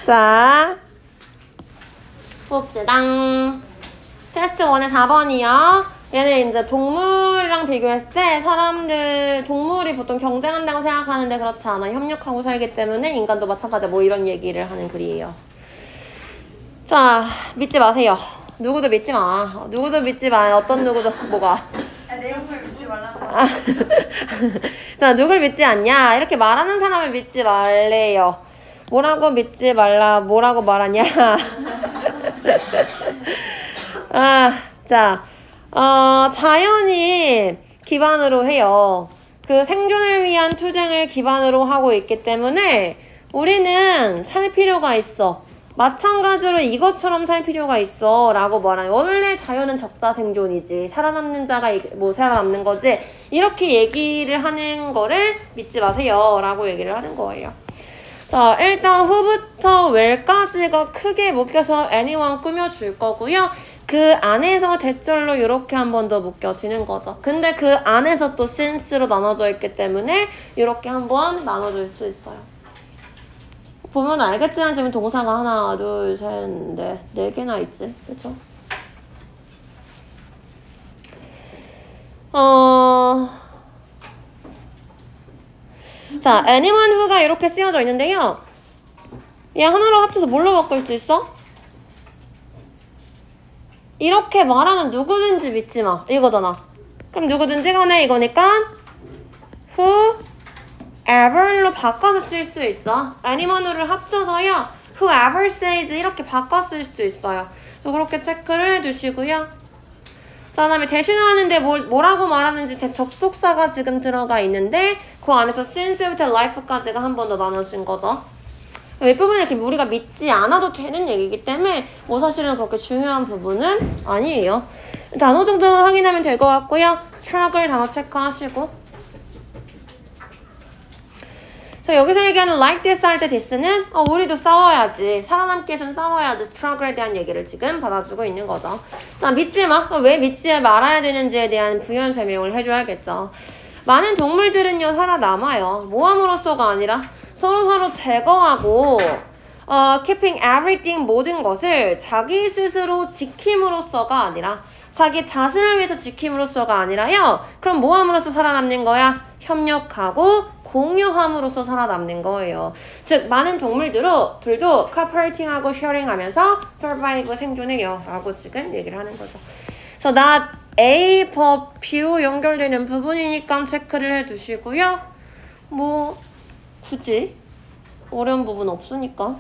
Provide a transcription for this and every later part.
자, 봅시다. 테스트 1의 4번이요. 얘는 이제 동물이랑 비교했을 때 동물이 보통 경쟁한다고 생각하는데 그렇지 않아. 협력하고 살기 때문에 인간도 마찬가지야. 뭐 이런 얘기를 하는 글이에요. 자, 믿지 마세요. 누구도 믿지 마. 누구도 믿지 마. 어떤 누구도 뭐가. 내용을 믿지 말라고. 자, 누굴 믿지 않냐? 이렇게 말하는 사람을 믿지 말래요. 뭐라고 믿지 말라. 뭐라고 말하냐? 자, 자연이 기반으로 해요. 그 생존을 위한 투쟁을 기반으로 하고 있기 때문에 우리는 살 필요가 있어. 마찬가지로 이것처럼 살 필요가 있어 라고 말하요. 원래 자연은 적자 생존이지. 살아남는 자가 뭐 살아남는 거지. 이렇게 얘기를 하는 거를 믿지 마세요 라고 얘기를 하는 거예요. 자, 일단 who부터 where까지가 크게 묶여서 anyone 꾸며줄 거고요. 그 안에서 대절로 이렇게 한 번 더 묶여지는 거죠. 근데 그 안에서 또 since로 나눠져 있기 때문에 이렇게 한 번 나눠줄 수 있어요. 보면 알겠지만 지금 동사가 하나, 둘, 셋, 네 개나 있지. 그쵸? 자, anyone who가 이렇게 쓰여져 있는데요. 얘 하나로 합쳐서 뭘로 바꿀 수 있어? 이렇게 말하는 누구든지 믿지 마. 이거잖아. 그럼 누구든지 간에 이거니까 whoever로 바꿔서 쓸 수 있죠. anyone를 합쳐서요. whoever says 이렇게 바꿔 쓸 수도 있어요. 그래서 그렇게 체크를 해두시고요. 자, 그 다음에 대신하는데 뭐라고 말하는지 접속사가 지금 들어가 있는데 그 안에서 since부터 life까지가 한 번 더 나눠진 거죠. 윗부분에 이렇게 우리가 믿지 않아도 되는 얘기이기 때문에 뭐 사실은 그렇게 중요한 부분은 아니에요. 단어 정도만 확인하면 될 것 같고요. struggle 단어 체크하시고. 자, 여기서 얘기하는 like this 할 때 this는 우리도 싸워야지. 살아남기 위해서는 싸워야지. struggle에 대한 얘기를 지금 받아주고 있는 거죠. 자, 믿지 마. 왜 믿지 말아야 되는지에 대한 부연 설명을 해줘야겠죠. 많은 동물들은요, 살아남아요. 모함으로써가 아니라 서로서로 제거하고 keeping everything 모든 것을 자기 스스로 지킴으로써가 아니라 자기 자신을 위해서 지킴으로써가 아니라요. 그럼 뭐 함으로써 살아남는 거야? 협력하고 공유함으로써 살아남는 거예요. 즉 많은 동물들도 cooperating하고 sharing하면서 survive 생존해요 라고 지금 얘기를 하는 거죠. 그래서 not A 법 B로 연결되는 부분이니까 체크를 해두시고요. 뭐 굳이 어려운 부분 없으니까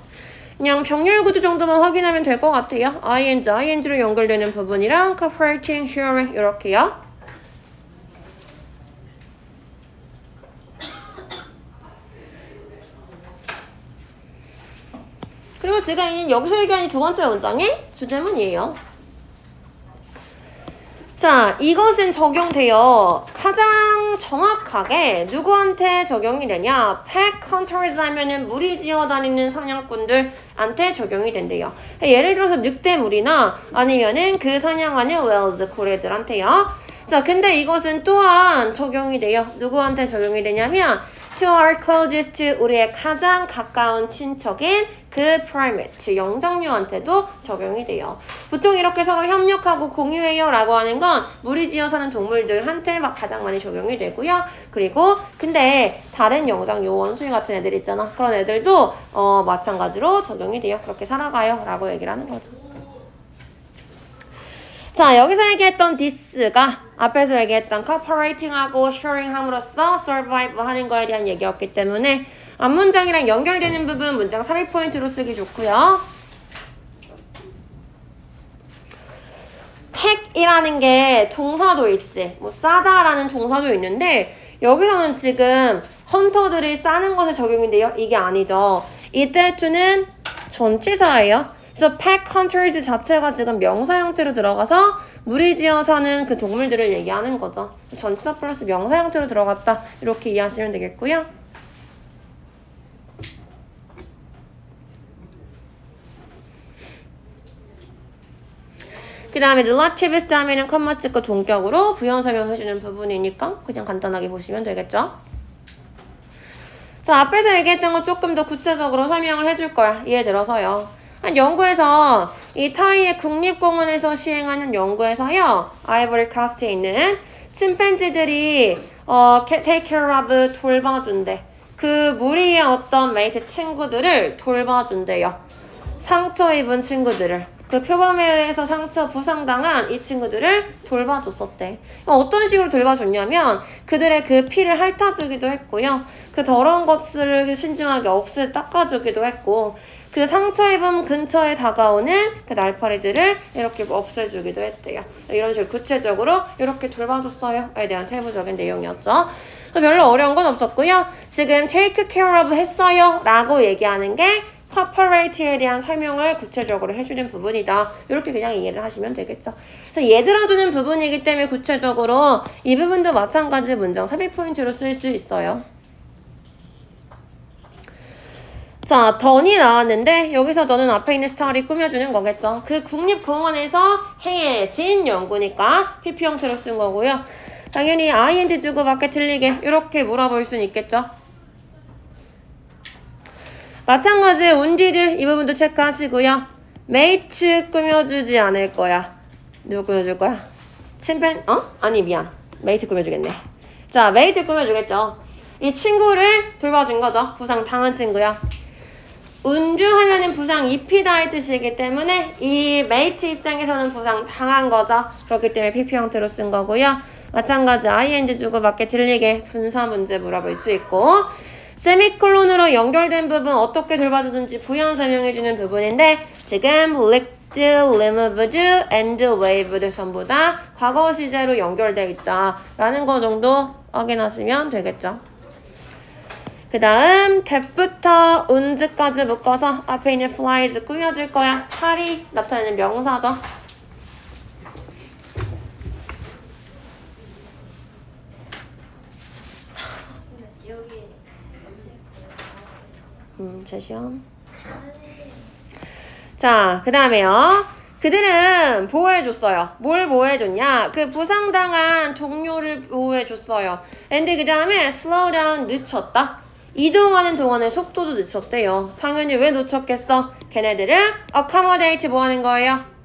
그냥 병렬 구조 정도만 확인하면 될 것 같아요. ing로 연결되는 부분이랑 cooperating, sharing 이렇게요. 그리고 지금 여기서 얘기하는 두 번째 문장이 주제문이에요. 자, 이것은 적용돼요. 가장 정확하게 누구한테 적용이 되냐? pack hunters 하면은 무리지어 다니는 사냥꾼들한테 적용이 된대요. 예를 들어서 늑대무리나 아니면은 그 사냥하는 whales, 고래들한테요. 자, 근데 이것은 또한 적용이 돼요. 누구한테 적용이 되냐면 to our closest, 우리의 가장 가까운 친척인 그 primate, 영장류한테도 적용이 돼요. 보통 이렇게 서로 협력하고 공유해요 라고 하는 건 무리지어 사는 동물들한테 막 가장 많이 적용이 되고요. 그리고 근데 다른 영장류, 원숭이 같은 애들 있잖아. 그런 애들도 마찬가지로 적용이 돼요. 그렇게 살아가요 라고 얘기를 하는 거죠. 자, 여기서 얘기했던 this가 앞에서 얘기했던 cooperating하고 sharing함으로써 survive 하는 거에 대한 얘기였기 때문에 앞문장이랑 연결되는 부분 문장 삽입 포인트로 쓰기 좋고요. pack이라는 게 동사도 있지. 뭐 싸다라는 동사도 있는데 여기서는 지금 헌터들이 싸는 것에 적용인데요. 이게 아니죠. 이때 to는 전치사예요. 그래서 pack hunters 자체가 지금 명사 형태로 들어가서 무리지어 사는 그 동물들을 얘기하는 거죠. 전치사 플러스 명사 형태로 들어갔다. 이렇게 이해하시면 되겠고요. 그 다음에 relatives 하면은 컴마 찍고 동격으로 부연 설명해주는 부분이니까 그냥 간단하게 보시면 되겠죠. 자, 앞에서 얘기했던 거 조금 더 구체적으로 설명을 해줄 거야. 이해들어서요. 한 연구에서 이 타이의 국립공원에서 시행하는 연구에서요. 아이보리 코스트에 있는 침팬지들이 take care of 돌봐준대. 그 무리의 어떤 메이트 친구들을 돌봐준대요. 상처 입은 친구들을. 그 표범에서 상처 부상당한 이 친구들을 돌봐줬었대. 어떤 식으로 돌봐줬냐면 그들의 그 피를 핥아주기도 했고요. 그 더러운 것을 신중하게 닦아주기도 했고 그 상처 입은 근처에 다가오는 그 날파리들을 이렇게 없애주기도 했대요. 이런 식으로 구체적으로 이렇게 돌봐줬어요에 대한 세부적인 내용이었죠. 별로 어려운 건 없었고요. 지금 take care of 했어요 라고 얘기하는 게 cooperative에 대한 설명을 구체적으로 해주는 부분이다. 이렇게 그냥 이해를 하시면 되겠죠. 그래서 얘 들어주는 부분이기 때문에 구체적으로 이 부분도 마찬가지 문장 삽입 포인트로 쓸 수 있어요. 자, 던이 나왔는데 여기서 너는 앞에 있는 스타일이 꾸며주는 거겠죠. 그 국립공원에서 행해진 연구니까 PP 형태로 쓴 거고요. 당연히 ing 주고 밖에 틀리게 이렇게 물어볼 수는 있겠죠. 마찬가지 운디드 이 부분도 체크하시고요. 메이트 꾸며주지 않을 거야. 누구 꾸며줄 거야? 아니 미안. 메이트 꾸며주겠네. 자, 메이트 꾸며주겠죠. 이 친구를 돌봐준 거죠. 부상 당한 친구야. 운주하면은 부상 입히다 할 뜻이기 때문에 이 메이트 입장에서는 부상 당한 거죠. 그렇기 때문에 PP 형태로 쓴 거고요. 마찬가지 ing 주고 밖에 틀리게 분사 문제 물어볼 수 있고 세미콜론으로 연결된 부분 어떻게 돌봐주든지 부연 설명해주는 부분인데 지금 licked, removed, and waved 전부 다 과거 시제로 연결되어 있다 라는 거 정도 확인하시면 되겠죠. 그 다음 that부터 unds까지 묶어서 앞에 있는 flies 꾸며줄 거야. 탈이 나타내는 명사죠. 제 시험. 자, 그 다음에요. 그들은 보호해줬어요. 뭘 보호해줬냐? 그 부상당한 동료를 보호해줬어요. 근데 그 다음에 slow down 늦췄다. 이동하는 동안에 속도도 늦췄대요. 당연히 왜 늦췄겠어? 걔네들은 accommodate 뭐 하는 거예요?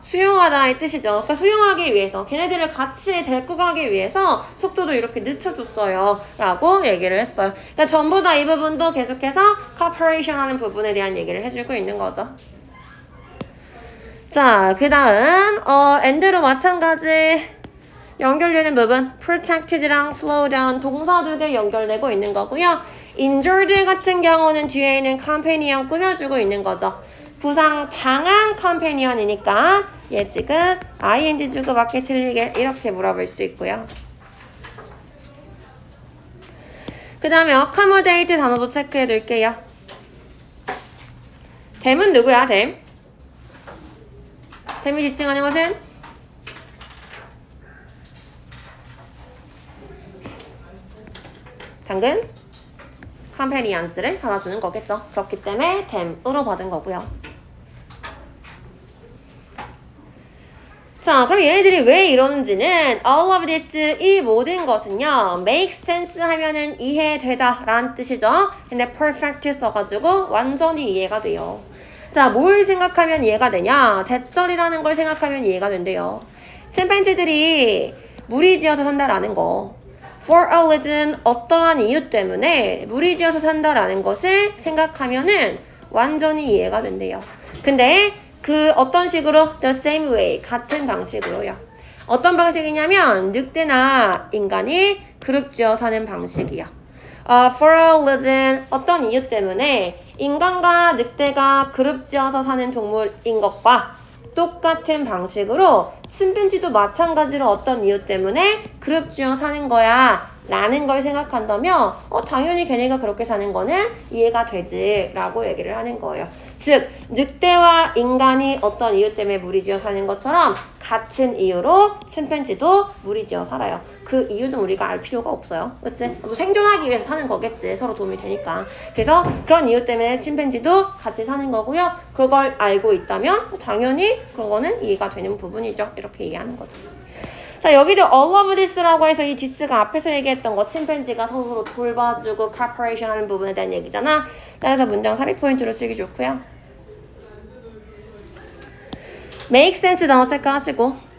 수용하다 이 뜻이죠. 그러니까 수용하기 위해서 걔네들을 같이 데리고 가기 위해서 속도도 이렇게 늦춰줬어요 라고 얘기를 했어요. 그러니까 전부 다 이 부분도 계속해서 cooperation 하는 부분에 대한 얘기를 해주고 있는 거죠. 자, 그 다음 and로 마찬가지 연결되는 부분 protected랑 slow down 동사 두 개 연결되고 있는 거고요. injured 같은 경우는 뒤에 있는 companion 꾸며주고 있는 거죠. 부상 당한 컴패니언이니까 얘 지금 ing 주고 밖에 틀리게 이렇게 물어볼 수 있고요. 그 다음에 accommodate 단어도 체크해 둘게요. 댐은 누구야? 댐이 지칭하는 것은? 당근 컴패니언스를 받아주는 거겠죠. 그렇기 때문에 댐으로 받은 거고요. 자, 그럼 얘네들이 왜 이러는지는 all of this, 이 모든 것은요 make sense 하면은 이해되다 라는 뜻이죠. 근데 perfect 써가지고 완전히 이해가 돼요. 자, 뭘 생각하면 이해가 되냐? 대절이라는 걸 생각하면 이해가 된대요. 침팬지들이 무리지어서 산다라는 거, for a reason, 어떠한 이유 때문에 무리지어서 산다라는 것을 생각하면은 완전히 이해가 된대요. 근데 그 어떤 식으로? The same way, 같은 방식으로요. 어떤 방식이냐면 늑대나 인간이 그룹지어 사는 방식이요. For a reason, 어떤 이유 때문에 인간과 늑대가 그룹지어서 사는 동물인 것과 똑같은 방식으로 침팬지도 마찬가지로 어떤 이유 때문에 그룹지어 사는 거야 라는 걸 생각한다면 당연히 걔네가 그렇게 사는 거는 이해가 되지 라고 얘기를 하는 거예요. 즉 늑대와 인간이 어떤 이유 때문에 무리지어 사는 것처럼 같은 이유로 침팬지도 무리지어 살아요. 그 이유는 우리가 알 필요가 없어요. 그치? 뭐 생존하기 위해서 사는 거겠지. 서로 도움이 되니까. 그래서 그런 이유 때문에 침팬지도 같이 사는 거고요. 그걸 알고 있다면 당연히 그거는 이해가 되는 부분이죠. 이렇게 이해하는 거죠. 자, 여기도 all of this라고 해서 이 this가 앞에서 얘기했던 거 침팬지가 서로 돌봐주고 cooperation 하는 부분에 대한 얘기잖아. 따라서 문장 삽입 포인트로 쓰기 좋고요. make sense 단어 체크하시고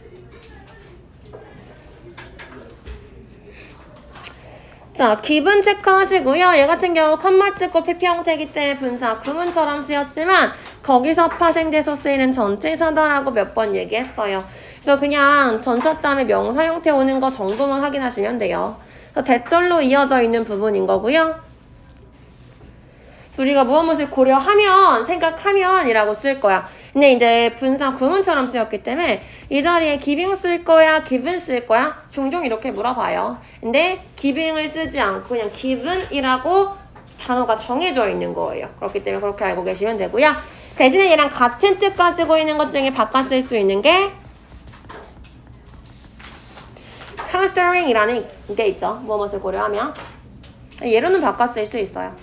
자, 기분 체크하시고요. 얘 같은 경우 컴마 찍고 PP 형태이기 때문에 분사 구문처럼 쓰였지만 거기서 파생돼서 쓰이는 전치사다라고 몇 번 얘기했어요. 그래서 그냥 전차 다음에 명사 형태 오는 거 정도만 확인하시면 돼요. 대절로 이어져 있는 부분인 거고요. 우리가 무엇을 고려하면, 생각하면 이라고 쓸 거야. 근데 이제 분사 구문처럼 쓰였기 때문에 이 자리에 giving 쓸 거야, given 쓸 거야? 종종 이렇게 물어봐요. 근데 giving을 쓰지 않고 그냥 given이라고 단어가 정해져 있는 거예요. 그렇기 때문에 그렇게 알고 계시면 되고요. 대신에 얘랑 같은 뜻 가지고 있는 것 중에 바꿔 쓸 수 있는 게 considering이라는 게 있죠. 무엇을 고려하면. 예로는 바꿔 쓸 수 있어요.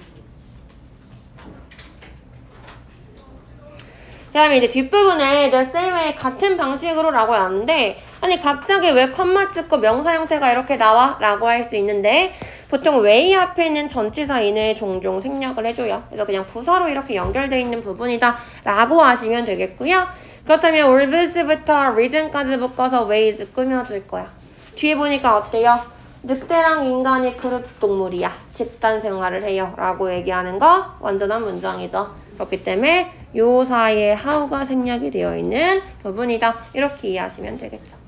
그 다음에 이제 뒷부분에 the same way 같은 방식으로 라고 하는데 아니 갑자기 왜 컴마 찍고 명사 형태가 이렇게 나와? 라고 할 수 있는데 보통 way 앞에 있는 전치사인을 종종 생략을 해줘요. 그래서 그냥 부사로 이렇게 연결되어 있는 부분이다 라고 하시면 되겠고요. 그렇다면 always부터 reason까지 묶어서 ways 꾸며줄 거야. 뒤에 보니까 어때요? 늑대랑 인간이 그룹 동물이야. 집단 생활을 해요. 라고 얘기하는 거 완전한 문장이죠. 그렇기 때문에 요 사이에 how가 생략이 되어 있는 부분이다. 이렇게 이해하시면 되겠죠.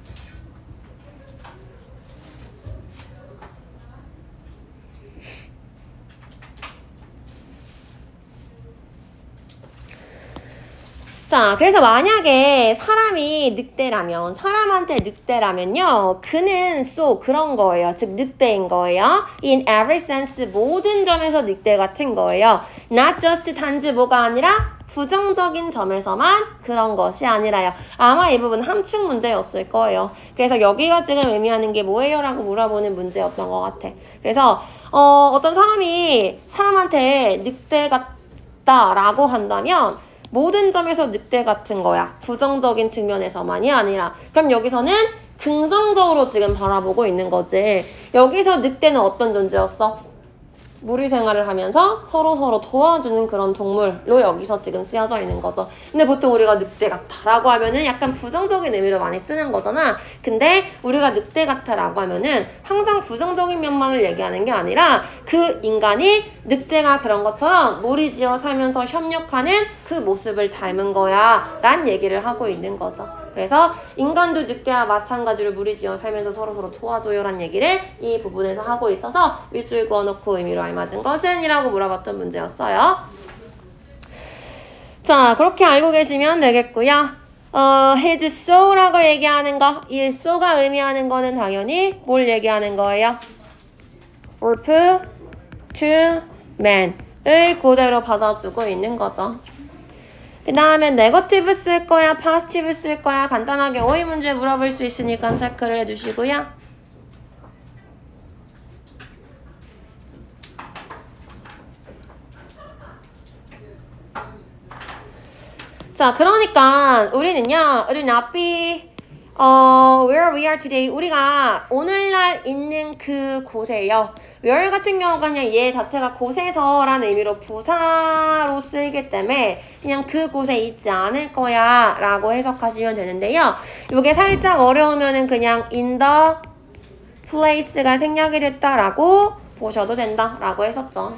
자, 그래서 만약에 사람이 늑대라면, 사람한테 늑대라면요, 그는 so 그런 거예요. 즉, 늑대인 거예요. In every sense, 모든 점에서 늑대 같은 거예요. Not just 단지 뭐가 아니라 부정적인 점에서만 그런 것이 아니라요. 아마 이 부분 함축 문제였을 거예요. 그래서 여기가 지금 의미하는 게 뭐예요? 라고 물어보는 문제였던 것 같아. 그래서 어떤 사람이 사람한테 늑대 같다라고 한다면 모든 점에서 늑대 같은 거야. 부정적인 측면에서만이 아니라. 그럼 여기서는 긍정적으로 지금 바라보고 있는 거지. 여기서 늑대는 어떤 존재였어? 무리 생활을 하면서 서로 도와주는 그런 동물로 여기서 지금 쓰여져 있는 거죠. 근데 보통 우리가 늑대 같다라고 하면은 약간 부정적인 의미로 많이 쓰는 거잖아. 근데 우리가 늑대 같다라고 하면은 항상 부정적인 면만을 얘기하는 게 아니라 그 인간이 늑대가 그런 것처럼 무리지어 살면서 협력하는 그 모습을 닮은 거야 라는 얘기를 하고 있는 거죠. 그래서 인간도 늑대와 마찬가지로 무리지어 살면서 서로 도와줘요 라는 얘기를 이 부분에서 하고 있어서 윗줄 그어놓고 의미로 알맞은 것은? 이라고 물어봤던 문제였어요. 자, 그렇게 알고 계시면 되겠고요. his so라고 얘기하는 거, 이 so가 의미하는 거는 당연히 뭘 얘기하는 거예요? wolf to man을 그대로 받아주고 있는 거죠. 그 다음에 네거티브 쓸 거야, 포지티브 쓸 거야 간단하게 어휘 문제 물어볼 수 있으니까 체크를 해주시고요. 자, 그러니까 우리는 not be where we are today. 우리가 오늘날 있는 그 곳에요. where 같은 경우가 그냥 얘 자체가 곳에서라는 의미로 부사로 쓰이기 때문에 그냥 그곳에 있지 않을 거야 라고 해석하시면 되는데요. 이게 살짝 어려우면은 그냥 in the place가 생략이 됐다라고 보셔도 된다라고 했었죠.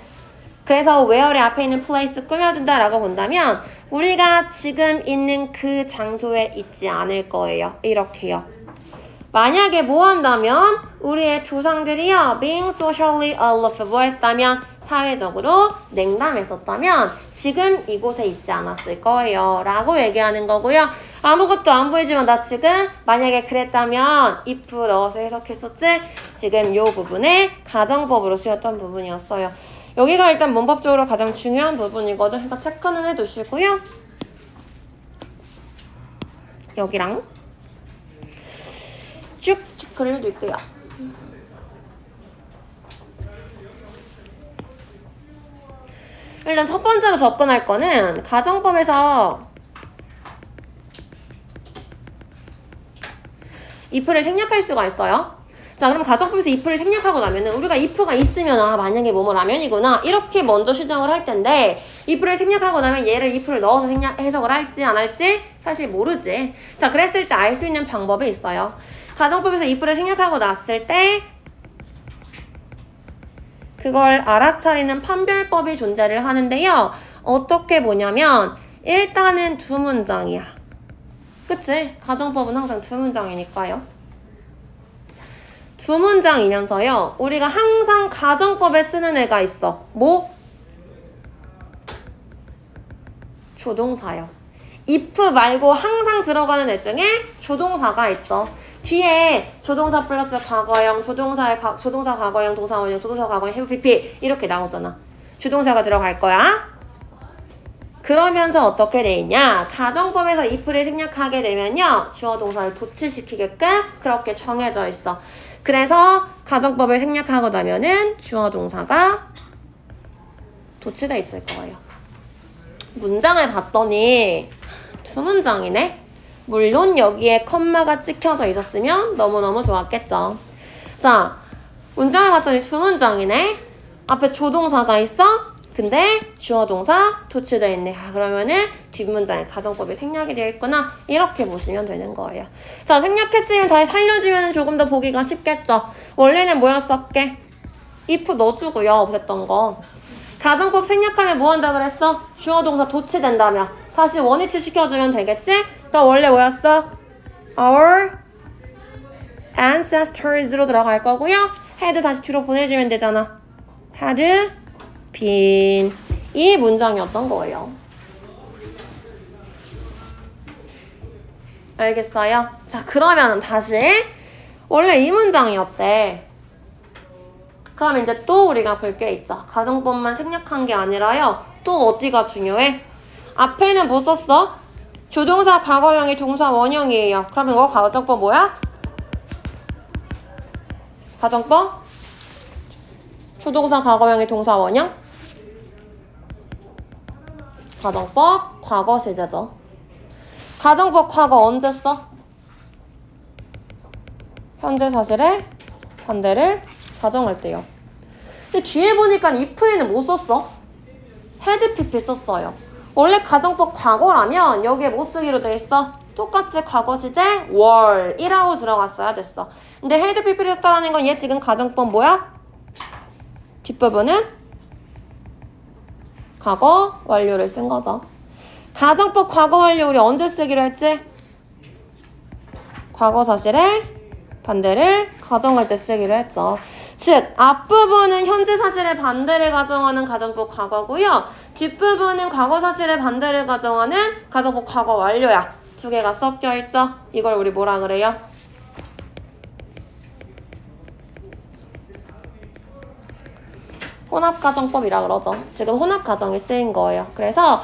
그래서 where의 앞에 있는 place 꾸며준다라고 본다면 우리가 지금 있는 그 장소에 있지 않을 거예요. 이렇게요. 만약에 뭐 한다면 우리의 조상들이요 being socially aloof 뭐 했다면 사회적으로 냉담했었다면 지금 이곳에 있지 않았을 거예요 라고 얘기하는 거고요. 아무것도 안 보이지만 나 지금 만약에 그랬다면 if 넣어서 해석했었지. 지금 요 부분에 가정법으로 쓰였던 부분이었어요. 여기가 일단 문법적으로 가장 중요한 부분이거든. 그러니까 체크는 해두시고요. 여기랑 쭉 체크를 해둘게요. 일단 첫 번째로 접근할 거는 가정법에서 if를 생략할 수가 있어요. 자, 그럼 가정법에서 if를 생략하고 나면은 우리가 if가 있으면 만약에 뭐뭐 라면이구나 이렇게 먼저 시정을 할 텐데 if를 생략하고 나면 얘를 if를 넣어서 해석을 할지 안 할지 사실 모르지. 자, 그랬을 때 알 수 있는 방법이 있어요. 가정법에서 if를 생략하고 났을 때 그걸 알아차리는 판별법이 존재를 하는데요. 어떻게 보냐면 일단은 두 문장이야. 그치? 가정법은 항상 두 문장이니까요. 두 문장이면서요. 우리가 항상 가정법에 쓰는 애가 있어. 뭐? 조동사요. if 말고 항상 들어가는 애 중에 조동사가 있죠. 뒤에 조동사 플러스 과거형, 조동사 과거형, 동사 원형, 조동사 과거형, have pp 이렇게 나오잖아. 조동사가 들어갈 거야. 그러면서 어떻게 돼 있냐? 가정법에서 if를 생략하게 되면요. 주어 동사를 도치시키게끔 그렇게 정해져 있어. 그래서 가정법을 생략하고 나면은 주어 동사가 도치돼 있을 거예요. 문장을 봤더니 두 문장이네. 물론 여기에 컴마가 찍혀져 있었으면 너무너무 좋았겠죠. 자, 문장을 봤더니 두 문장이네. 앞에 조동사가 있어. 근데 주어 동사 도치되어 있네. 그러면은 뒷문장에 가정법이 생략이 되어 있구나. 이렇게 보시면 되는 거예요. 자, 생략했으면 다시 살려주면 조금 더 보기가 쉽겠죠. 원래는 뭐였었게? if 넣어주고요. 없앴던 거. 가정법 생략하면 뭐 한다 그랬어? 주어 동사 도치된다며. 다시 원위치 시켜주면 되겠지? 그럼 원래 뭐였어? Our ancestors로 들어갈 거고요. had 다시 뒤로 보내주면 되잖아. had been 이 문장이었던 거예요. 알겠어요? 자, 그러면 다시 원래 이 문장이었대. 그럼 이제 또 우리가 볼 게 있죠. 가정법만 생략한 게 아니라요. 또 어디가 중요해? 앞에는 뭐 썼어? 조동사 과거형이 동사 원형이에요. 그러면 이거 가정법 뭐야? 가정법? 조동사 과거형이 동사 원형? 가정법 과거 시제죠. 가정법 과거 언제 써? 현재 사실의 반대를 가정할 때요. 근데 뒤에 보니까 if에는 뭐 썼어? had pp 썼어요. 원래 가정법 과거라면 여기에 뭐 쓰기로 돼 있어? 똑같이 과거 시제 were 이라고 들어갔어야 됐어. 근데 had pp를 썼다라는 건 얘 지금 가정법 뭐야? 뒷부분은 과거 완료를 쓴 거죠. 가정법 과거 완료 우리 언제 쓰기로 했지? 과거 사실의 반대를 가정할 때 쓰기로 했죠. 즉 앞부분은 현재 사실의 반대를 가정하는 가정법 과거고요. 뒷부분은 과거 사실의 반대를 가정하는 가정법 과거 완료야. 두 개가 섞여 있죠. 이걸 우리 뭐라 그래요? 혼합가정법이라 그러죠. 지금 혼합가정이 쓰인 거예요. 그래서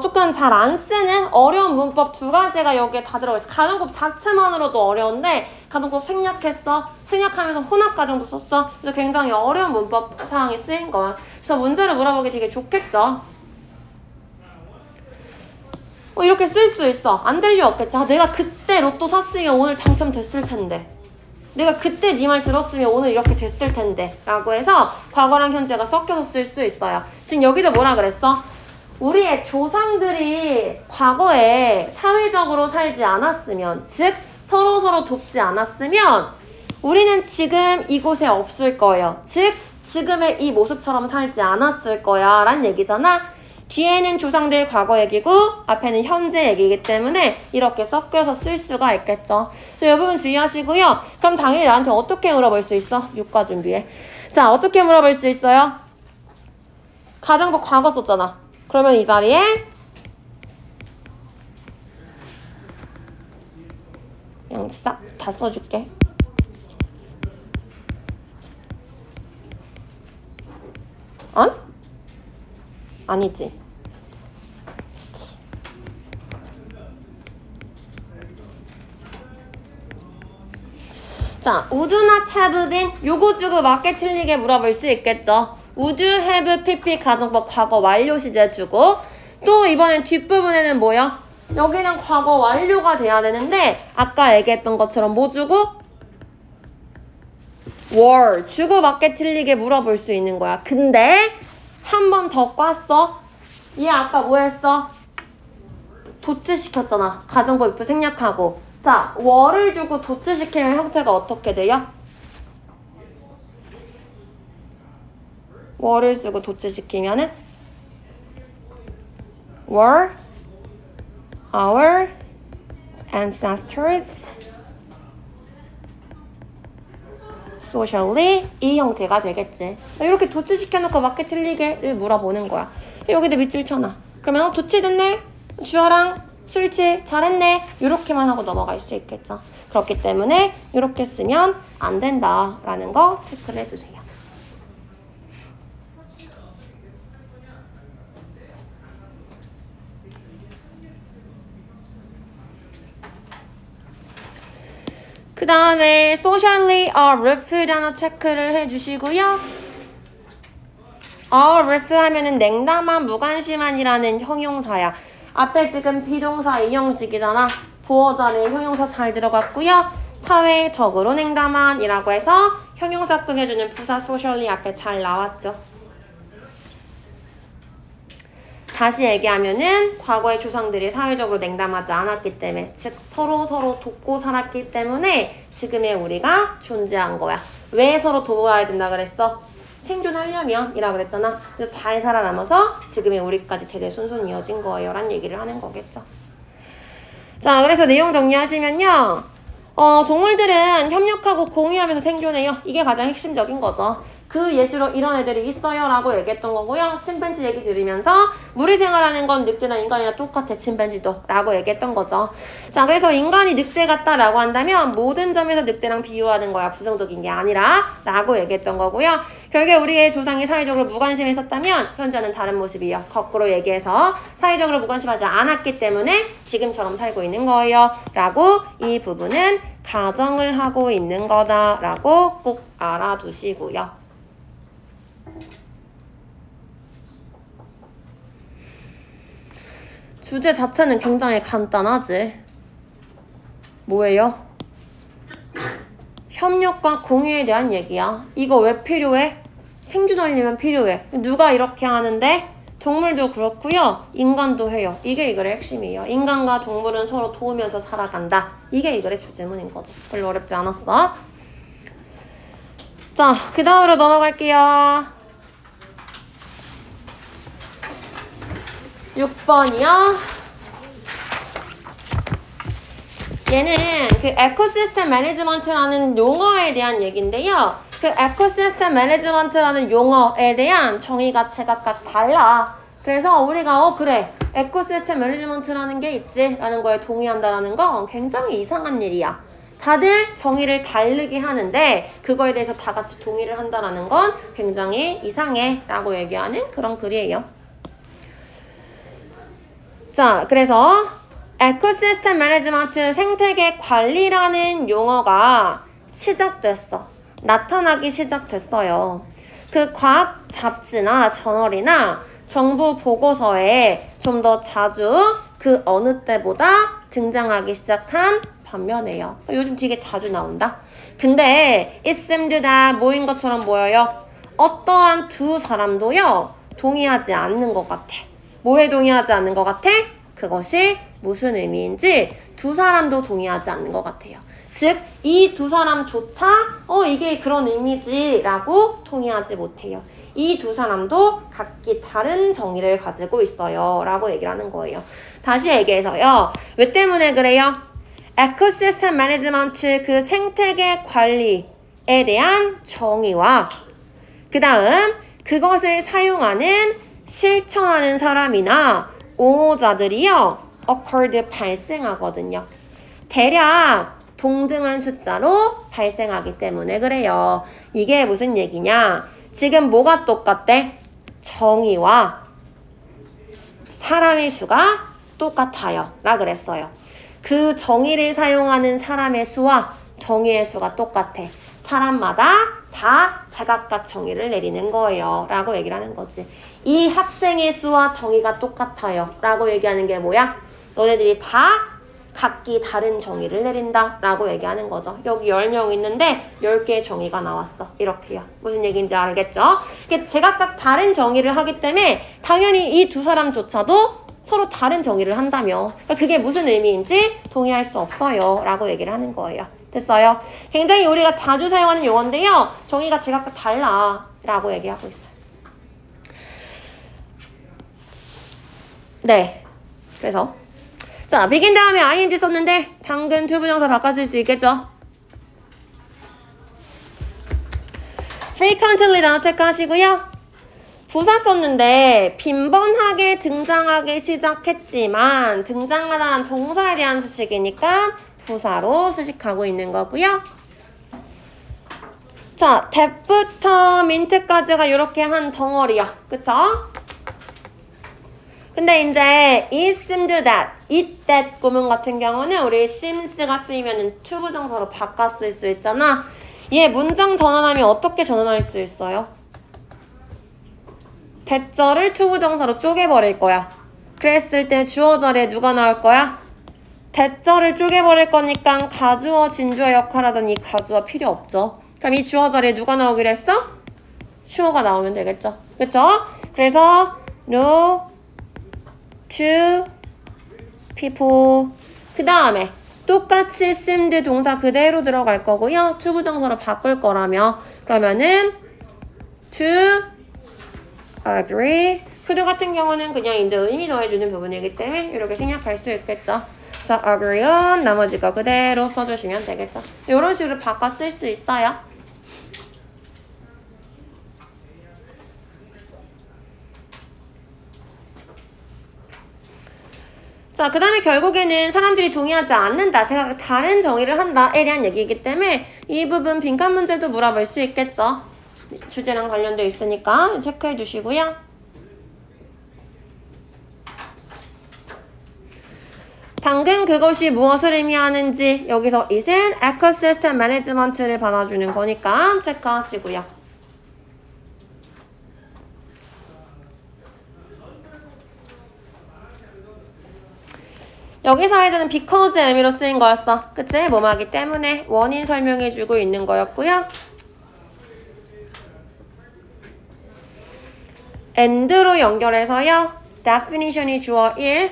조금 잘 안 쓰는 어려운 문법 두 가지가 여기에 다 들어가 있어. 가정법 자체만으로도 어려운데 가정법 생략했어. 생략하면서 혼합가정도 썼어. 그래서 굉장히 어려운 문법 사항이 쓰인 거야. 그래서 문제를 물어보기 되게 좋겠죠. 이렇게 쓸 수 있어. 안 될 리 없겠지. 내가 그때 로또 샀으면 오늘 당첨됐을 텐데. 내가 그때 네 말 들었으면 오늘 이렇게 됐을 텐데 라고 해서 과거랑 현재가 섞여서 쓸 수 있어요. 지금 여기도 뭐라 그랬어? 우리의 조상들이 과거에 사회적으로 살지 않았으면, 즉 서로서로 돕지 않았으면 우리는 지금 이곳에 없을 거예요. 즉 지금의 이 모습처럼 살지 않았을 거야 라는 얘기잖아. 뒤에는 조상들 과거 얘기고 앞에는 현재 얘기이기 때문에 이렇게 섞여서 쓸 수가 있겠죠. 이 부분 주의하시고요. 그럼 당연히 나한테 어떻게 물어볼 수 있어? 육과 준비해. 자, 어떻게 물어볼 수 있어요? 가정법 과거 썼잖아. 그러면 이 자리에 그냥 싹 다 써줄게. 안? 아니지. 자, would not have been 요거 주고 맞게 틀리게 물어볼 수 있겠죠. would have pp 가정법 과거 완료 시제 주고 또 이번엔 뒷부분에는 뭐야? 여기는 과거 완료가 돼야 되는데 아까 얘기했던 것처럼 뭐 주고? were 주고 맞게 틀리게 물어볼 수 있는 거야. 근데 한 번 더 꽈어. 얘 아까 뭐 했어? 도치시켰잖아. 가정법 if 생략하고. 자, were를 주고 도치시키면 형태가 어떻게 돼요? were를 쓰고 도치시키면은 were our ancestors socially 이 형태가 되겠지. 이렇게 도치시켜놓고 맞게 틀리게를 물어보는 거야. 여기다 밑줄 쳐놔. 그러면 도치됐네? 주어랑 술치 잘했네? 이렇게만 하고 넘어갈 수 있겠죠. 그렇기 때문에 이렇게 쓰면 안 된다라는 거 체크를 해두세요. 그 다음에 socially rough 하나 체크를 해주시고요. rough 하면은 냉담한, 무관심한이라는 형용사야. 앞에 지금 비동사 이 형식이잖아. 보어자리 형용사 잘 들어갔고요. 사회적으로 냉담한이라고 해서 형용사 꾸며주는 부사 socially 앞에 잘 나왔죠. 다시 얘기하면은 과거의 조상들이 사회적으로 냉담하지 않았기 때문에, 즉 서로 돕고 살았기 때문에 지금의 우리가 존재한 거야. 왜 서로 도와야 된다 그랬어? 생존하려면 이라고 그랬잖아. 그래서 잘 살아남아서 지금의 우리까지 대대손손 이어진 거예요 라는 얘기를 하는 거겠죠. 자, 그래서 내용 정리하시면요. 동물들은 협력하고 공유하면서 생존해요. 이게 가장 핵심적인 거죠. 그 예시로 이런 애들이 있어요 라고 얘기했던 거고요. 침팬지 얘기 들으면서 무리 생활하는 건 늑대나 인간이나 똑같아. 침팬지도 라고 얘기했던 거죠. 자, 그래서 인간이 늑대 같다 라고 한다면 모든 점에서 늑대랑 비유하는 거야. 부정적인 게 아니라 라고 얘기했던 거고요. 결국에 우리의 조상이 사회적으로 무관심했었다면 현재는 다른 모습이에요. 거꾸로 얘기해서 사회적으로 무관심하지 않았기 때문에 지금처럼 살고 있는 거예요 라고 이 부분은 가정을 하고 있는 거다 라고 꼭 알아두시고요. 주제 자체는 굉장히 간단하지. 뭐예요? 협력과 공유에 대한 얘기야. 이거 왜 필요해? 생존하려면 필요해. 누가 이렇게 하는데? 동물도 그렇고요. 인간도 해요. 이게 이 글의 핵심이에요. 인간과 동물은 서로 도우면서 살아간다. 이게 이 글의 주제문인 거죠. 별로 어렵지 않았어. 자, 그 다음으로 넘어갈게요. 6번이요. 얘는 그 에코시스템 매니지먼트라는 용어에 대한 얘기인데요. 그 에코시스템 매니지먼트라는 용어에 대한 정의가 제각각 달라. 그래서 우리가 그래 에코시스템 매니지먼트라는 게 있지 라는 거에 동의한다라는 건 굉장히 이상한 일이야. 다들 정의를 다르게 하는데 그거에 대해서 다 같이 동의를 한다라는 건 굉장히 이상해 라고 얘기하는 그런 글이에요. 자, 그래서 에코시스템 매니지먼트 생태계 관리라는 용어가 시작됐어. 나타나기 시작됐어요. 그 과학 잡지나 저널이나 정부 보고서에 좀 더 자주 그 어느 때보다 등장하기 시작한 반면에요. 요즘 되게 자주 나온다. 근데 it seemed that 모인 것처럼 보여요. 어떠한 두 사람도요 동의하지 않는 것 같아. 뭐에 동의하지 않는 것 같아? 그것이 무슨 의미인지 두 사람도 동의하지 않는 것 같아요. 즉, 이 두 사람조차 이게 그런 의미지 라고 동의하지 못해요. 이 두 사람도 각기 다른 정의를 가지고 있어요 라고 얘기를 하는 거예요. 다시 얘기해서요. 왜 때문에 그래요? 에코시스템 매니지먼트 그 생태계 관리에 대한 정의와 그 다음 그것을 사용하는 실천하는 사람이나 옹호자들이요 occurred 발생하거든요. 대략 동등한 숫자로 발생하기 때문에 그래요. 이게 무슨 얘기냐? 지금 뭐가 똑같대? 정의와 사람의 수가 똑같아요 라 그랬어요. 그 정의를 사용하는 사람의 수와 정의의 수가 똑같아. 사람마다 다 제각각 정의를 내리는 거예요 라고 얘기를 하는 거지. 이 학생의 수와 정의가 똑같아요 라고 얘기하는 게 뭐야? 너네들이 다 각기 다른 정의를 내린다 라고 얘기하는 거죠. 여기 10명 있는데 10개의 정의가 나왔어. 이렇게요. 무슨 얘기인지 알겠죠? 제각각 다른 정의를 하기 때문에 당연히 이 두 사람조차도 서로 다른 정의를 한다며. 그게 무슨 의미인지 동의할 수 없어요 라고 얘기를 하는 거예요. 됐어요? 굉장히 우리가 자주 사용하는 용어인데요. 정의가 제각각 달라 라고 얘기하고 있어요. 네. 그래서 자, begin 다음에 ing 썼는데 당근 투부정사 바꿔 쓸 수 있겠죠? frequently 단어 체크하시고요. 부사 썼는데 빈번하게 등장하기 시작했지만 등장하다는 동사에 대한 수식이니까 부사로 수식하고 있는 거고요. 자, that부터 min트까지가 이렇게 한 덩어리야. 그쵸? 근데 이제 it seemed that, it that 구문 같은 경우는 우리 seems가 쓰이면은 to 부정사로 바꿔 쓸 수 있잖아. 얘 문장 전환하면 어떻게 전환할 수 있어요? 대절을 to 부정사로 쪼개버릴 거야. 그랬을 때 주어 자리에 누가 나올 거야? 대절을 쪼개버릴 거니까 가주어, 진주어 역할하던 이 가주어 필요 없죠. 그럼 이 주어 자리에 누가 나오기로 했어? 주어가 나오면 되겠죠. 그쵸? 그래서 no to people. 그 다음에 똑같이 seemed 동사 그대로 들어갈 거고요. to 부정사로 바꿀 거라며. 그러면은 to agree. to 같은 경우는 그냥 이제 의미 더해주는 부분이기 때문에 이렇게 생략할 수 있겠죠. 그래서 agree은 나머지 거 그대로 써주시면 되겠죠. 이런 식으로 바꿔 쓸 수 있어요. 자, 그 다음에 결국에는 사람들이 동의하지 않는다, 제가 다른 정의를 한다에 대한 얘기이기 때문에 이 부분 빈칸 문제도 물어볼 수 있겠죠. 주제랑 관련되어 있으니까 체크해 주시고요. 방금 그것이 무엇을 의미하는지 여기서 it은 에코시스템 매니지먼트를 받아주는 거니까 체크하시고요. 여기서 예전은 because 의미로 쓰인 거였어. 그치? 뭐뭐하기 때문에 원인 설명해주고 있는 거였고요. and로 연결해서요. definition이 주어 1,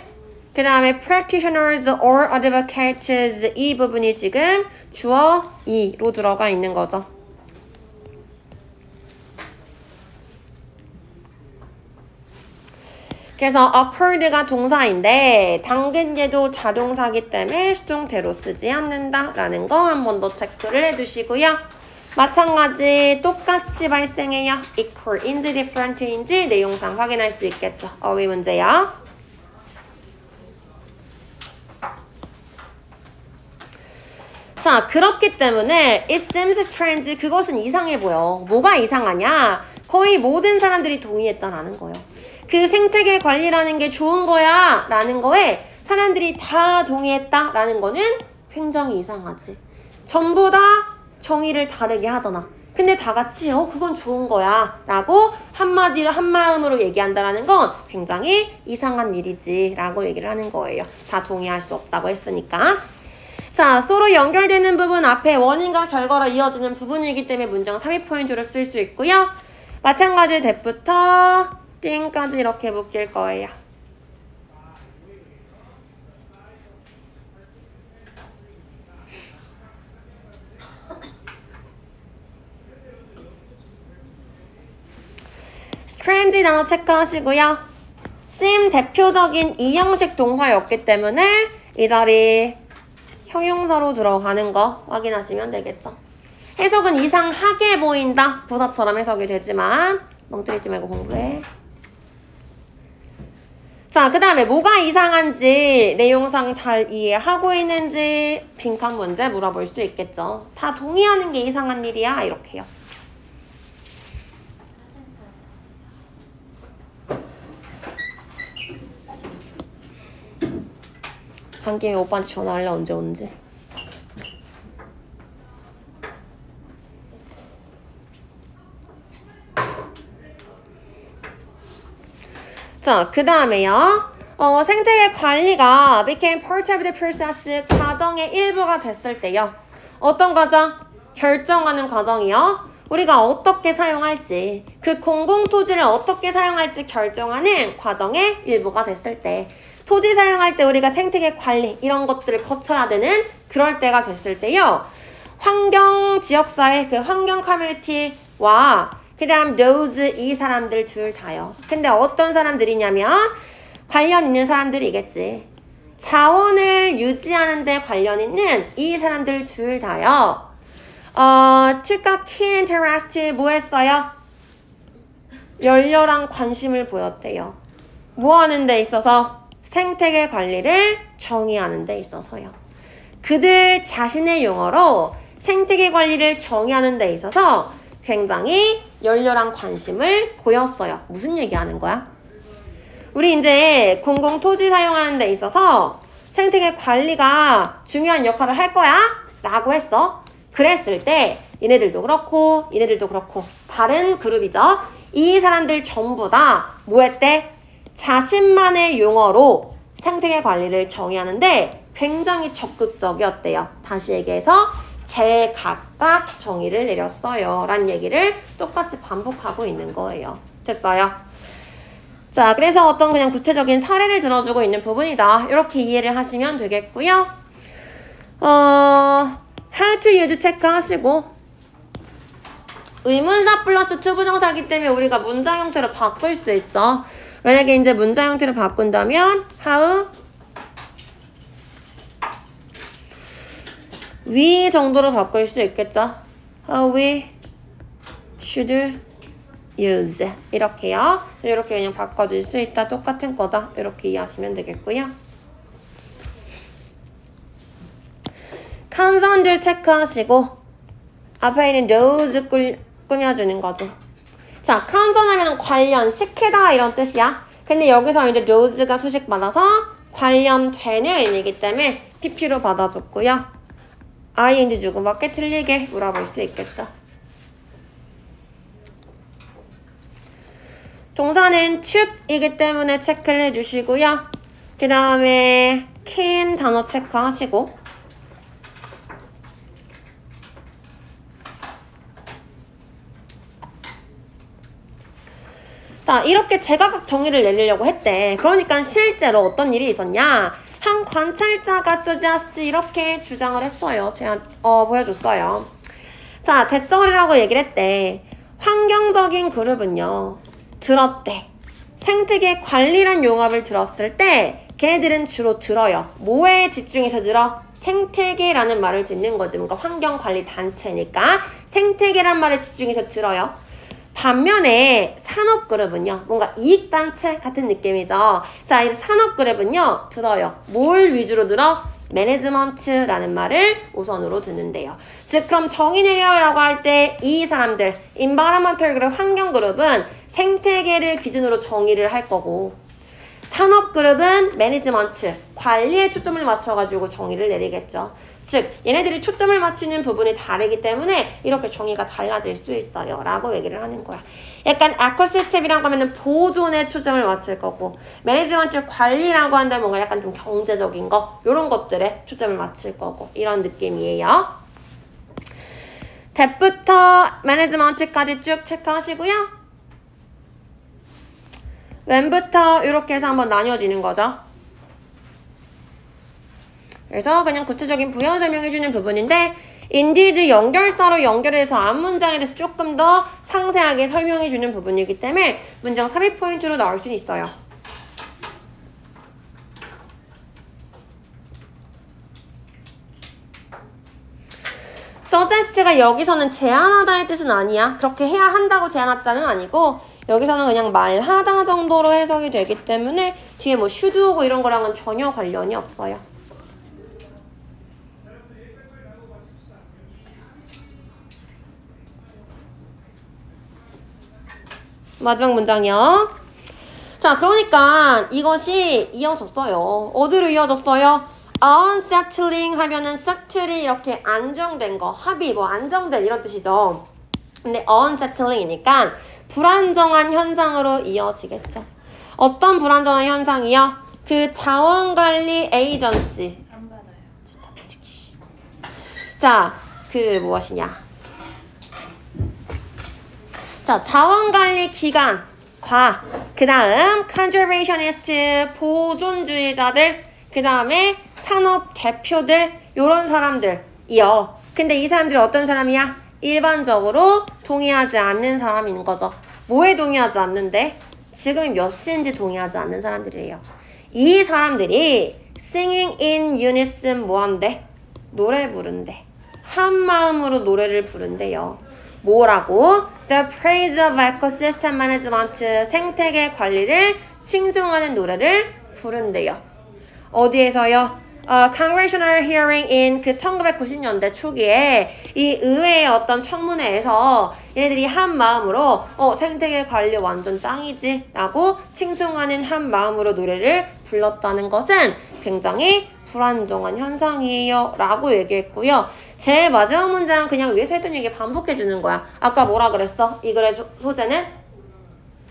그 다음에 practitioners or advocates 이 부분이 지금 주어 2로 들어가 있는 거죠. 그래서 occurred가 동사인데 당근계도 자동사기 때문에 수동태로 쓰지 않는다라는 거 한 번 더 체크를 해두시고요. 마찬가지 똑같이 발생해요. equal인지 different인지 내용상 확인할 수 있겠죠. 어휘 문제요. 자, 그렇기 때문에 it seems strange, 그것은 이상해 보여. 뭐가 이상하냐? 거의 모든 사람들이 동의했다라는 거예요. 그 생태계 관리라는 게 좋은 거야 라는 거에 사람들이 다 동의했다 라는 거는 굉장히 이상하지. 전부 다 정의를 다르게 하잖아. 근데 다 같이 그건 좋은 거야 라고 한마디로 한마음으로 얘기한다라는 건 굉장히 이상한 일이지 라고 얘기를 하는 거예요. 다 동의할 수 없다고 했으니까. 자, 서로 연결되는 부분 앞에 원인과 결과로 이어지는 부분이기 때문에 문장 3위포인트로 쓸 수 있고요. 마찬가지 that부터 띵까지 이렇게 묶일 거예요. strange 단어 체크하시고요. seem 대표적인 이형식 동사였기 때문에 이 자리 형용사로 들어가는 거 확인하시면 되겠죠. 해석은 이상하게 보인다. 부사처럼 해석이 되지만 멍 때리지 말고 공부해. 자, 그 다음에 뭐가 이상한지 내용상 잘 이해하고 있는지 빈칸 문제 물어볼 수 있겠죠. 다 동의하는 게 이상한 일이야 이렇게요. 장기미 오빠한테 전화할래? 언제 오는지. 자, 그 다음에요. 생태계 관리가 became part of the process, 과정의 일부가 됐을 때요. 어떤 과정? 결정하는 과정이요. 우리가 어떻게 사용할지, 그 공공토지를 어떻게 사용할지 결정하는 과정의 일부가 됐을 때, 토지 사용할 때 우리가 생태계 관리 이런 것들을 거쳐야 되는 그럴 때가 됐을 때요. 환경 지역사회, 그 환경 커뮤니티와 그 다음 those 이 사람들 둘 다요. 근데 어떤 사람들이냐면 관련 있는 사람들이겠지. 자원을 유지하는 데 관련 있는 이 사람들 둘 다요. took a keen interest, 뭐 했어요? 열렬한 관심을 보였대요. 뭐 하는 데 있어서? 생태계 관리를 정의하는 데 있어서요. 그들 자신의 용어로 생태계 관리를 정의하는 데 있어서 굉장히 열렬한 관심을 보였어요. 무슨 얘기하는 거야? 우리 이제 공공토지 사용하는 데 있어서 생태계 관리가 중요한 역할을 할 거야? 라고 했어. 그랬을 때 얘네들도 그렇고 얘네들도 그렇고 다른 그룹이죠. 이 사람들 전부 다 뭐 했대? 자신만의 용어로 생태계 관리를 정의하는데 굉장히 적극적이었대요. 다시 얘기해서 제각각 정의를 내렸어요. 라는 얘기를 똑같이 반복하고 있는 거예요. 됐어요? 자, 그래서 어떤 그냥 구체적인 사례를 들어주고 있는 부분이다. 이렇게 이해를 하시면 되겠고요. how to use 체크하시고 의문사 플러스 투부정사기 때문에 우리가 문장 형태로 바꿀 수 있죠. 만약에 이제 문장 형태를 바꾼다면 how we 정도로 바꿀 수 있겠죠. how we should use 이렇게요. 이렇게 그냥 바꿔줄 수 있다. 똑같은 거다. 이렇게 이해하시면 되겠고요. 컨선들 체크하시고 앞에 있는 those 꾸며주는 거죠. 자, 컨선하면 관련, 시키다 이런 뜻이야. 근데 여기서 이제 those가 수식 받아서 관련되는 얘기 때문에 pp로 받아줬고요. ing 주고 맞게 틀리게 물어볼 수 있겠죠. 동사는 took이기 때문에 체크를 해주시고요. 그 다음에 came 단어 체크하시고 자, 이렇게 제각각 정의를 내리려고 했대. 그러니까 실제로 어떤 일이 있었냐? 한 관찰자가 suggest 이렇게 주장을 했어요. 제가 보여줬어요. 자, 대절이라고 얘기를 했대. 환경적인 그룹은요. 들었대. 생태계 관리란 용어를 들었을 때 걔네들은 주로 들어요. 뭐에 집중해서 들어? 생태계라는 말을 듣는 거지. 뭔가 환경관리 단체니까 생태계란 말에 집중해서 들어요. 반면에 산업그룹은요. 뭔가 이익단체 같은 느낌이죠. 자, 이 산업그룹은요. 들어요. 뭘 위주로 들어? 매니지먼트라는 말을 우선으로 듣는데요. 즉 그럼 정의 내려라고 할 때 이 사람들 environmental 그룹, 환경그룹은 생태계를 기준으로 정의를 할 거고 산업그룹은 매니지먼트, 관리에 초점을 맞춰가지고 정의를 내리겠죠. 즉 얘네들이 초점을 맞추는 부분이 다르기 때문에 이렇게 정의가 달라질 수 있어요. 라고 얘기를 하는 거야. 약간 에코시스템이라고 하면 보존에 초점을 맞출 거고 매니지먼트 관리라고 한다면 뭔가 약간 좀 경제적인 거 이런 것들에 초점을 맞출 거고 이런 느낌이에요. 대부터 매니지먼트까지 쭉 체크하시고요. 왼부터 이렇게 해서 한번 나뉘어지는 거죠. 그래서 그냥 구체적인 부연 설명해주는 부분인데 indeed 연결사로 연결해서 앞문장에 대해서 조금 더 상세하게 설명해주는 부분이기 때문에 문장 삽입 포인트로 나올 수 있어요. suggest가 여기서는 제안하다의 뜻은 아니야. 그렇게 해야 한다고 제안하다는 아니고 여기서는 그냥 말하다 정도로 해석이 되기 때문에 뒤에 뭐 should 오고 이런 거랑은 전혀 관련이 없어요. 마지막 문장이요. 자, 그러니까 이것이 이어졌어요. 어디로 이어졌어요? unsettling 하면은 settl이 이렇게 안정된 거, 합의, 뭐 안정된 이런 뜻이죠. 근데 unsettling이니까 불안정한 현상으로 이어지겠죠. 어떤 불안정한 현상이요? 그 자원관리 에이전시. 안 받아요. 자, 그 무엇이냐. 자, 자원관리 기관, 그 다음 conservationist, 보존주의자들, 그 다음에 산업 대표들, 요런 사람들이요. 근데 이 사람들이 어떤 사람이야? 일반적으로 동의하지 않는 사람인 거죠. 뭐에 동의하지 않는데? 지금 몇 시인지 동의하지 않는 사람들이에요. 이 사람들이 singing in unison 뭐 한대? 노래 부른대. 한 마음으로 노래를 부른대요. 뭐라고? The praise of ecosystem management, 생태계 관리를 칭송하는 노래를 부른대요. 어디에서요? Congressional hearing in 그 1990년대 초기에 이 의회의 어떤 청문회에서 얘네들이 한 마음으로 생태계 관리 완전 짱이지 라고 칭송하는 한 마음으로 노래를 불렀다는 것은 굉장히 불안정한 현상이에요 라고 얘기했고요. 제 마지막 문장은 그냥 위에서 했던 얘기 반복해 주는 거야. 아까 뭐라 그랬어? 이 글의 소재는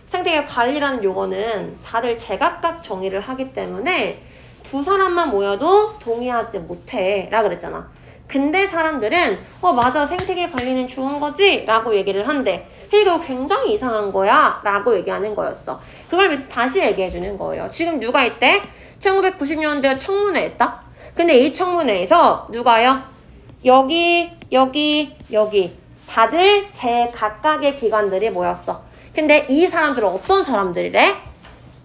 생태계 관리라는 용어는 다들 제각각 정의를 하기 때문에 두 사람만 모여도 동의하지 못해 라 그랬잖아. 근데 사람들은 맞아 생태계 관리는 좋은 거지 라고 얘기를 한대. 이거 굉장히 이상한 거야 라고 얘기하는 거였어. 그걸 다시 얘기해 주는 거예요. 지금 누가 있대? 1990년대 청문회 했다? 근데 이 청문회에서 누가요? 여기 다들 제각각의 기관들이 모였어. 근데 이 사람들은 어떤 사람들이래?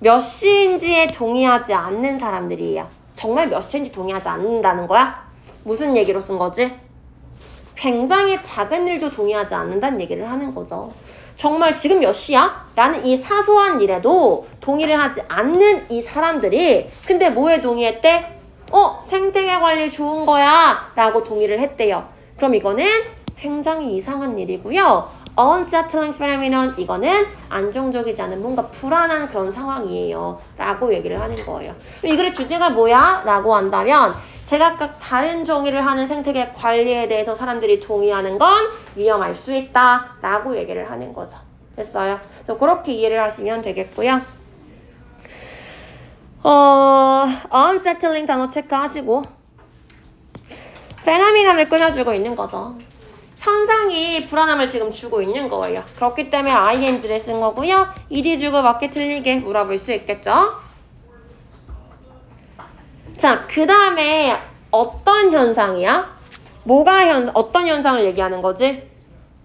몇 시인지에 동의하지 않는 사람들이에요. 정말 몇 시인지 동의하지 않는다는 거야? 무슨 얘기로 쓴 거지? 굉장히 작은 일도 동의하지 않는다는 얘기를 하는 거죠. 정말 지금 몇 시야? 라는 이 사소한 일에도 동의를 하지 않는 이 사람들이 근데 뭐에 동의했대? 생태계 관리 좋은 거야 라고 동의를 했대요. 그럼 이거는 굉장히 이상한 일이고요. unsettling phenomenon, 이거는 안정적이지 않은 뭔가 불안한 그런 상황이에요 라고 얘기를 하는 거예요. 이 글의 주제가 뭐야? 라고 한다면 제각각 다른 정의를 하는 생태계 관리에 대해서 사람들이 동의하는 건 위험할 수 있다 라고 얘기를 하는 거죠. 됐어요? 그래서 그렇게 이해를 하시면 되겠고요. unsettling 단어 체크하시고 phenomenon을 끊어주고 있는 거죠. 현상이 불안함을 지금 주고 있는 거예요. 그렇기 때문에 ing를 쓴 거고요. ed 주고 맞게 틀리게 물어볼 수 있겠죠. 자, 그 다음에 어떤 현상이야? 어떤 현상을 얘기하는 거지?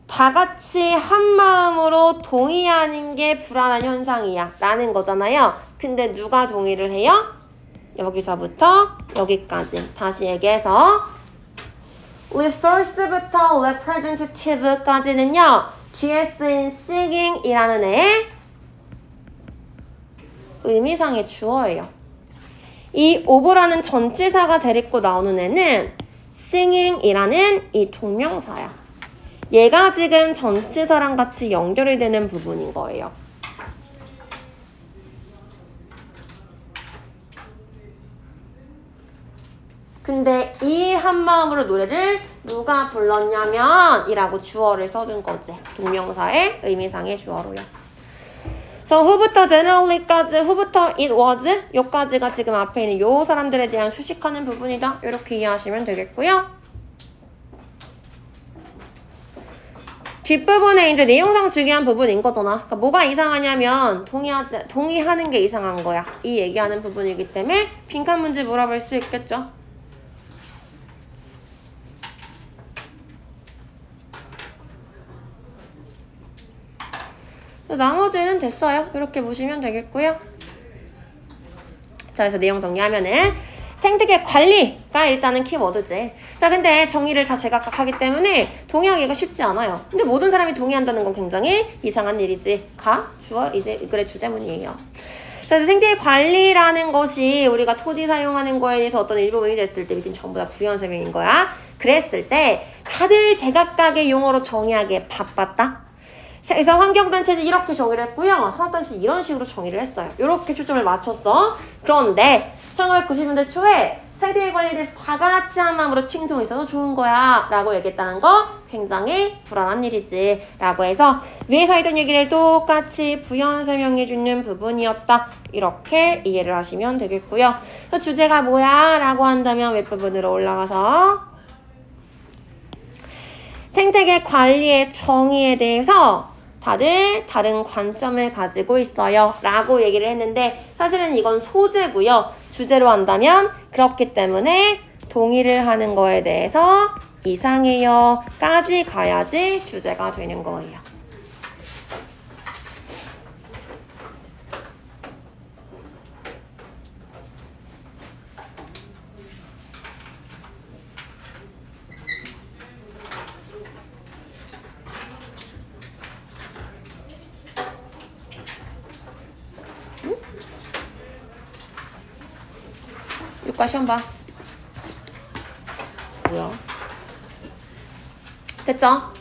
다 같이 한 마음으로 동의하는 게 불안한 현상이야 라는 거잖아요. 근데 누가 동의를 해요? 여기서부터 여기까지 다시 얘기해서 resource부터 representative까지는요. 뒤에 쓰인 singing이라는 애의 의미상의 주어예요. 이 over라는 전치사가 데리고 나오는 애는 singing이라는 이 동명사야. 얘가 지금 전치사랑 같이 연결이 되는 부분인 거예요. 근데 이 한마음으로 노래를 누가 불렀냐면 이라고 주어를 써준 거지. 동명사의 의미상의 주어로요. 그래서 who부터 generally까지, who부터 it was 요까지가 지금 앞에 있는 요 사람들에 대한 수식하는 부분이다. 이렇게 이해하시면 되겠고요. 뒷부분에 이제 내용상 중요한 부분인 거잖아. 그러니까 뭐가 이상하냐면 동의하는 게 이상한 거야. 이 얘기하는 부분이기 때문에 빈칸 문제 물어볼 수 있겠죠. 나머지는 됐어요. 이렇게 보시면 되겠고요. 자, 그래서 내용 정리하면은 생태계 관리가 일단은 키워드지. 자, 근데 정의를 다 제각각 하기 때문에 동의하기가 쉽지 않아요. 근데 모든 사람이 동의한다는 건 굉장히 이상한 일이지. 주어, 이제 이 글의 주제문이에요. 자, 그래서 생태계 관리라는 것이 우리가 토지 사용하는 거에 대해서 어떤 일부 문의가 있을 때 밑은 전부 다 부연 설명인 거야. 그랬을 때 다들 제각각의 용어로 정의하기에 바빴다. 그래서 환경단체는 이렇게 정의를 했고요. 산업단체는 이런 식으로 정의를 했어요. 이렇게 초점을 맞췄어. 그런데 1990년대 초에 생태계 관리에 대해서 다 같이 한 마음으로 칭송이 있어서 좋은 거야 라고 얘기했다는 거 굉장히 불안한 일이지 라고 해서 위에서 했던 얘기를 똑같이 부연 설명해주는 부분이었다 이렇게 이해를 하시면 되겠고요. 그 주제가 뭐야 라고 한다면 윗부분으로 올라가서 생태계 관리의 정의에 대해서 다들 다른 관점을 가지고 있어요 라고 얘기를 했는데 사실은 이건 소재고요. 주제로 한다면 그렇기 때문에 동의를 하는 거에 대해서 이상해요 까지 가야지 주제가 되는 거예요. 육과 시험 봐. 뭐야? 됐죠?